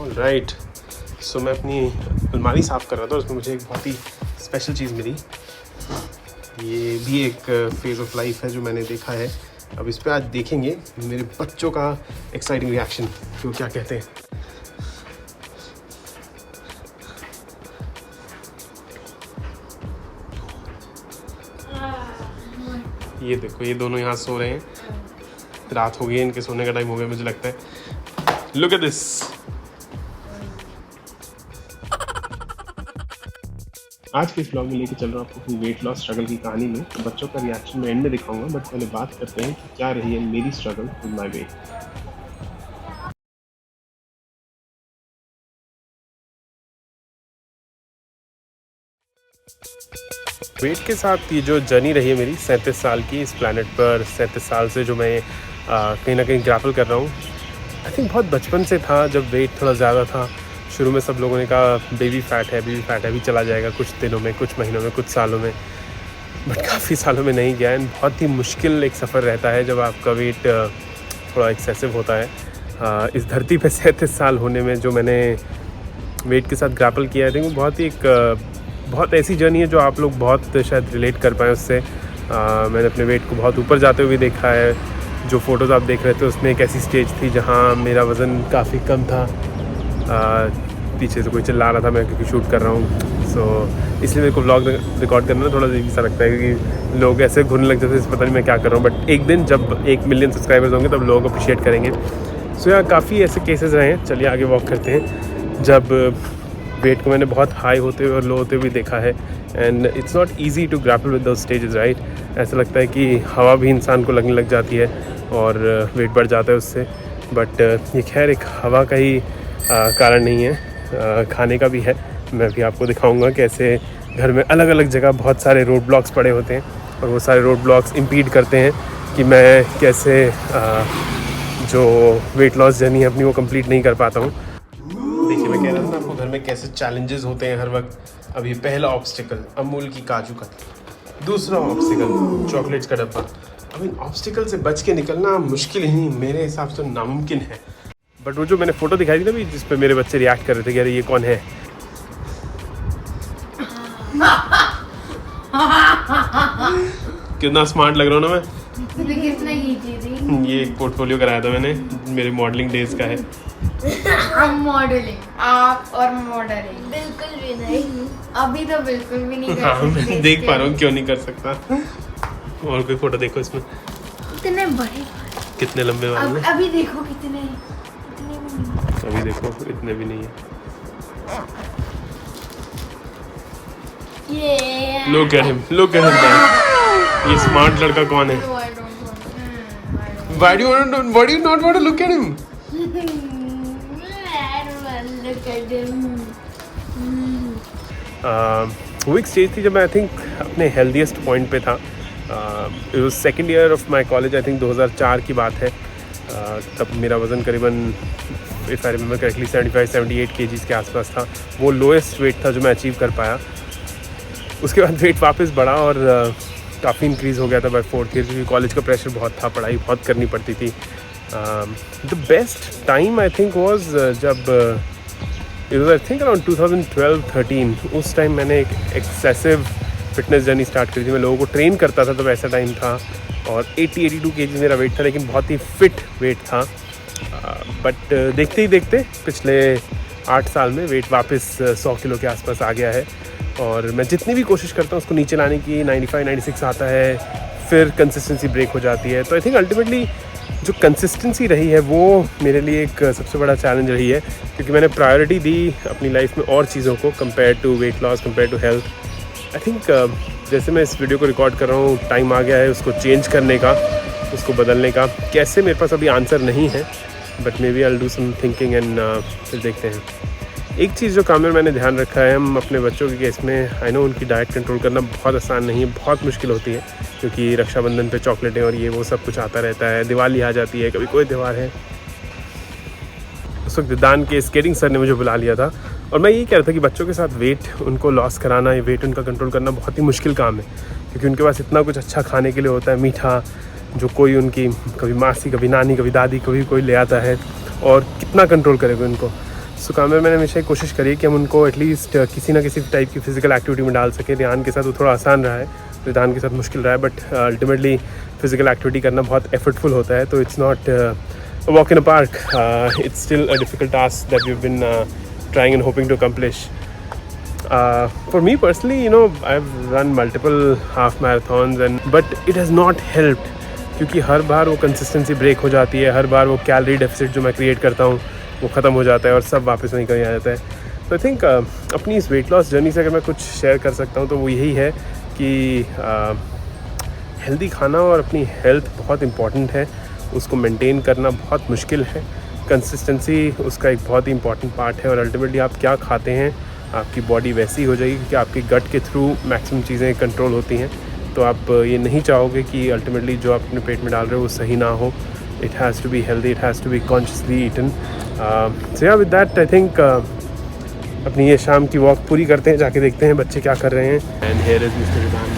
Alright, सो मैं अपनी अलमारी साफ़ कर रहा था और उसमें मुझे एक बहुत ही स्पेशल चीज़ मिली। ये भी एक फेज़ ऑफ लाइफ है जो मैंने देखा है। अब इस पे आज देखेंगे मेरे बच्चों का एक्साइटिंग रिएक्शन कि वो क्या कहते हैं। ये देखो, ये दोनों यहाँ सो रहे हैं। रात हो गई है, इनके सोने का टाइम हो गया मुझे लगता है। Look at this. आज के इस ब्लॉग में लेके चल रहा हूँ आपको अपनी वेट लॉस स्ट्रगल की कहानी में। तो बच्चों का रिएक्शन मैं एंड में दिखाऊंगा, बट पहले बात करते हैं कि क्या रही है मेरी struggle with my weight. Weight के साथ ये जो जर्नी रही है मेरी 37 साल की इस प्लैनेट पर, 37 साल से जो मैं कहीं ना कहीं ग्रैपल कर रहा हूँ। आई थिंक बहुत बचपन से था, जब वेट थोड़ा ज़्यादा था। शुरू में सब लोगों ने कहा बेबी फैट है, भी चला जाएगा कुछ दिनों में, कुछ महीनों में, कुछ सालों में, बट काफ़ी सालों में नहीं गया। एंड बहुत ही मुश्किल एक सफ़र रहता है जब आपका वेट थोड़ा एक्सेसिव होता है। इस धरती पे 37 साल होने में जो मैंने वेट के साथ ग्रैपल किया, आई थिंक वो बहुत ही बहुत ऐसी जर्नी है जो आप लोग बहुत शायद रिलेट कर पाएँ उससे। मैंने अपने वेट को बहुत ऊपर जाते हुए देखा है। जो फ़ोटोज़ आप देख रहे थे उसमें एक ऐसी स्टेज थी जहाँ मेरा वज़न काफ़ी कम था। पीछे से कोई चिल्ला रहा था मैं क्योंकि शूट कर रहा हूँ, सो इसलिए मेरे को व्लॉग रिकॉर्ड करना थोड़ा अजीब सा लगता है क्योंकि लोग ऐसे घूरने लग जाते हैं, पता नहीं मैं क्या कर रहा हूँ। बट एक दिन जब 1 मिलियन सब्सक्राइबर्स होंगे तब लोग अप्रिशिएट करेंगे। सो यार काफ़ी ऐसे केसेस रहे हैं। चलिए आगे वॉक करते हैं। जब वेट को मैंने बहुत हाई होते हुए और लो होते हुए देखा है, and it's not easy to grapple with those stages, right. ऐसा लगता है कि हवा भी इंसान को लगने लग जाती है और वेट बढ़ जाता है उससे। बट ये खैर एक हवा का ही कारण नहीं है, खाने का भी है। मैं भी आपको दिखाऊंगा कैसे घर में अलग अलग जगह बहुत सारे रोड ब्लॉक्स पड़े होते हैं और वो सारे रोड ब्लॉक्स इम्पीड करते हैं कि मैं कैसे जो वेट लॉस जर्नी है अपनी वो कंप्लीट नहीं कर पाता हूँ। देखिए, मैं कह रहा था ना आपको घर में कैसे चैलेंजेस होते हैं हर वक्त। अभी पहला ऑब्स्टिकल अमूल की काजू कतली, दूसरा ऑब्स्टिकल चॉकलेट्स का डब्बा। अब इन ऑब्स्टिकल से बच के निकलना मुश्किल ही मेरे हिसाब से नामुमकिन है। बट वो जो मैंने फ़ोटो दिखाई थी ना भी, जिस पे मेरे बच्चे रिएक्ट कर रहे थे कि अरे ये कौन है। कितना स्मार्ट लग रहा हूँ ना मैं। ये एक पोर्टफोलियो कराया था मैंने, मेरे मॉडलिंग डेज का है। मॉडलिंग आप और मॉडलिंग बिल्कुल भी नहीं, अभी तो बिल्कुल भी नहीं कर सकते। हाँ, मैं देख पा रहा हूँ क्यों नहीं कर सकता। और कोई फोटो देखो इसमें, कितने बड़े, कितने लंबे वाले। अभी देखो कितने अभी देखो इतने भी नहीं है। Look at him, look at him। ये स्मार्ट लड़का कौन है? Why do you not want to look at him? वो एक स्टेज थी जब मैं आई थिंक अपने हेल्दीएस्ट पॉइंट पे था। It was second year of my college, I think 2004 की बात है। तब मेरा वज़न करीबन, if I remember correctly, 75-78 kgs के आसपास था। वो लोएस्ट वेट था जो मैं अचीव कर पाया। उसके बाद वेट वापस बढ़ा और काफ़ी इंक्रीज़ हो गया था बाय 4th ईयर, क्योंकि कॉलेज का प्रेशर बहुत था, पढ़ाई बहुत करनी पड़ती थी। The best time I think was जब it was I think around 2012-13। उस टाइम मैंने एक एक्सेसिव फिटनेस जर्नी स्टार्ट करी थी। मैं लोगों को ट्रेन करता था, तब ऐसा टाइम था, और 80-82 kg मेरा वेट था, लेकिन बहुत ही फिट वेट था। बट देखते ही देखते पिछले 8 साल में वेट वापस 100 किलो के आसपास आ गया है। और मैं जितनी भी कोशिश करता हूँ उसको नीचे लाने की, 95-96 आता है, फिर कंसिस्टेंसी ब्रेक हो जाती है। तो आई थिंक अल्टीमेटली जो कंसिस्टेंसी रही है वो मेरे लिए एक सबसे बड़ा चैलेंज रही है, क्योंकि मैंने प्रायोरिटी दी अपनी लाइफ में और चीज़ों को compare to weight loss, compare to health. I think जैसे मैं इस वीडियो को रिकॉर्ड कर रहा हूँ, टाइम आ गया है उसको चेंज करने का, उसको बदलने का। कैसे, मेरे पास अभी आंसर नहीं है, but maybe I will do some thinking and फिर देखते हैं। एक चीज़ जो काम में मैंने ध्यान रखा है, हम अपने बच्चों के केस में, आई नो उनकी डाइट कंट्रोल करना बहुत आसान नहीं है, बहुत मुश्किल होती है, क्योंकि रक्षाबंधन पे चॉकलेटें और ये वो सब कुछ आता रहता है, दिवाली आ जाती है, कभी कोई त्यौहार है। उस वक्त दान के स्केटिंग सर ने मुझे बुला लिया था, और मैं यही कह रहा था कि बच्चों के साथ वेट उनको लॉस कराना, वेट उनका कंट्रोल करना बहुत ही मुश्किल काम है, क्योंकि उनके पास इतना कुछ अच्छा खाने के लिए होता है, मीठा, जो कोई उनकी कभी मासी, कभी नानी, कभी दादी, कभी कोई ले आता है, और कितना कंट्रोल करेगा उनको। सो कामया मैंने हमेशा कोशिश करी कि हम उनको एटलीस्ट किसी ना किसी टाइप की फिजिकल एक्टिविटी में डाल सकें। ध्यान के साथ वो थोड़ा आसान रहा है, ध्यान के साथ मुश्किल रहा है, बट अल्टीमेटली फिजिकल एक्टिविटी करना बहुत एफर्टफुल होता है। तो it's not walk in a park, it's still a difficult task that we have been trying and hoping to accomplish. For me personally, you know, I've run multiple half marathons but it has not helped, क्योंकि हर बार वो consistency break हो जाती है, हर बार वो calorie deficit जो मैं create करता हूँ वो ख़त्म हो जाता है और सब वापस वहीं कहीं आ जाता है. तो आई थिंक अपनी इस वेट लॉस जर्नी से अगर मैं कुछ शेयर कर सकता हूँ तो वो यही है कि हेल्दी खाना और अपनी हेल्थ बहुत इम्पॉर्टेंट है, उसको मेंटेन करना बहुत मुश्किल है. कंसिस्टेंसी उसका एक बहुत ही इम्पॉर्टेंट पार्ट है और अल्टीमेटली आप क्या खाते हैं आपकी बॉडी वैसी हो जाएगी, क्योंकि आपके गट के थ्रू मैक्सिमम चीज़ें कंट्रोल होती हैं. तो आप ये नहीं चाहोगे कि अल्टीमेटली जो आप अपने पेट में डाल रहे हो वो सही ना हो. It has to be healthy, it has to be consciously eaten. So yeah with that I think अपनी ये शाम की वॉक पूरी करते हैं, जाके देखते हैं बच्चे क्या कर रहे हैं. And here is mister Ridaan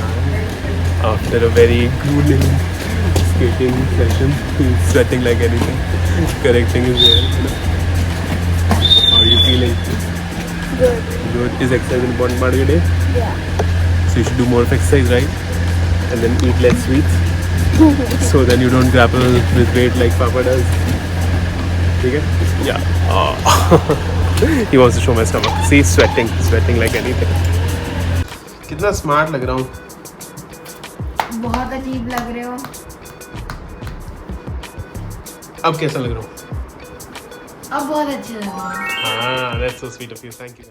after a very grueling skating session. He's sweating like anything, correcting his hair. How are you feeling? Good. Good. Is exercise an important part of your day? Yeah. So you should do more of exercise, right? And then eat less sweets. So then you don't grapple with weight like Papa does. Okay? Yeah. He wants to show my stomach. See, sweating like anything. कितना smart लग रहा हूँ. बहुत अजीब लग रहे हो. अब कैसा लग रहा हूँ? अब बहुत अच्छे लग रहे हो. हाँ, that's so sweet of you. Thank you.